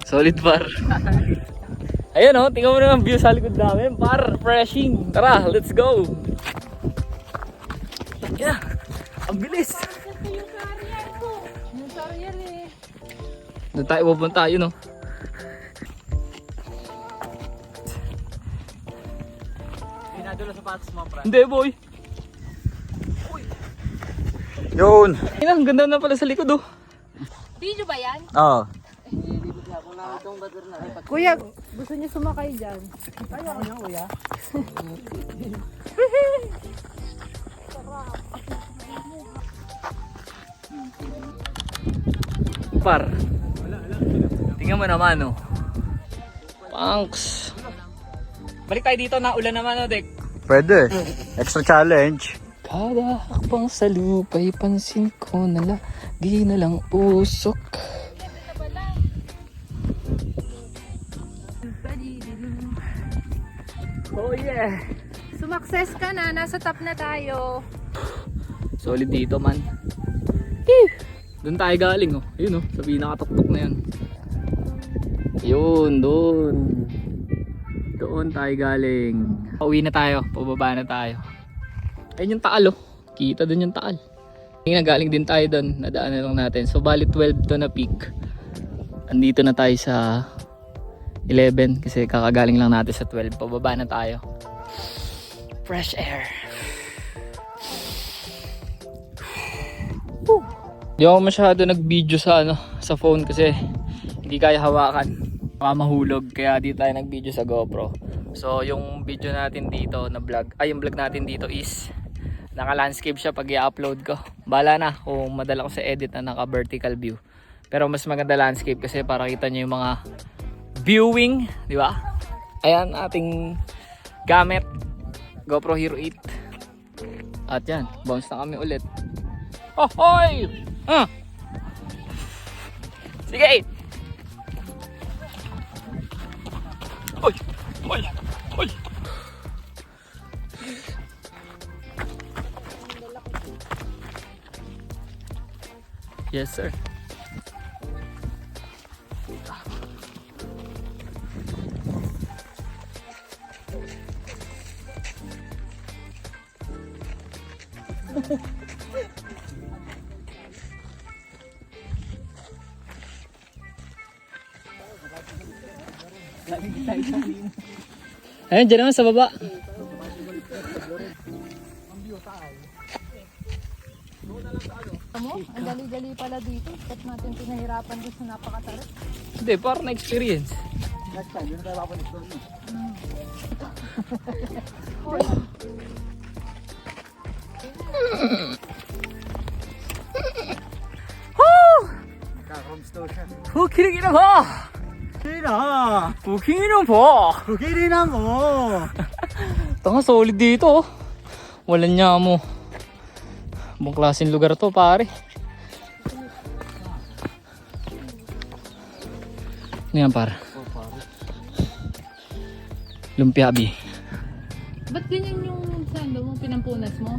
Solid par. Ayun oh, tingnan mo naman view sa likod namin. Par, refreshing. Tara, let's go. Yeah, ang bilis. Yung carrier ko. Yung carrier eh. Doon tayo pupunta, yun oh. Pinadula sa patas mo, Fran. Hindi boy. Yun! Ayun, ang ganda na pala sa likod oh. Video ba yan? Oo. Kuya, gusto niyo sumakay dyan? Ayaw na kuya. Par. Tingnan mo naman oh. Punks. Balik tayo dito, na ulan naman oh, Dek. Pwede. Extra challenge. Kada hakbang sa lupa'y pansin ko na lagi na lang usok. Oh yeah. Sumakses ka na, nasa top na tayo. Solid dito man. Doon tayo galing oh. Yun oh, sa pinakatuktok na yun. Yun, doon. Doon tayo galing. Pauwi na tayo, pababa na tayo. Ayun yung Taal oh. Kita doon yung Taal. Yung galing din tayo doon, nadaanan lang natin. So bali 12 to na peak. Andito na tayo sa 11 kasi kakagaling lang natin sa 12. Pababa na tayo. Fresh air. Hindi ako masyado nag-video sa sa phone kasi hindi kaya hawakan. Baka mahulog kaya dito tayo nag-video sa GoPro. So yung video natin dito na vlog, yung vlog natin dito is naka-landscape siya pag i-upload ko. Bahala na kung madala ko sa edit na naka-vertical view. Pero mas maganda landscape kasi para kita nyo yung mga viewing, di ba? Ayan ating gamit, GoPro Hero 8. At yan, bounce na kami ulit. Hohoy! Sige! Hoy! Hoy! Hoy! Yes sir. Ayun, dyan naman sa baba. Ang dali-dali pala dito. Ba't natin pinahirapan din sa napakatarik? Hindi, parang na-experience. Next time, yun tayo papanik-explore mo. Kaka-homestore siya. Hukirin na ba? Sino? Hukirin na ba? Kukirin na mo! Tanga, solid dito oh. Walang niya mo. Ibang klaseng lugar to pare. Ano yan par? Lumpiabi. Ba't ganyan yung sando mo, pinampunas mo?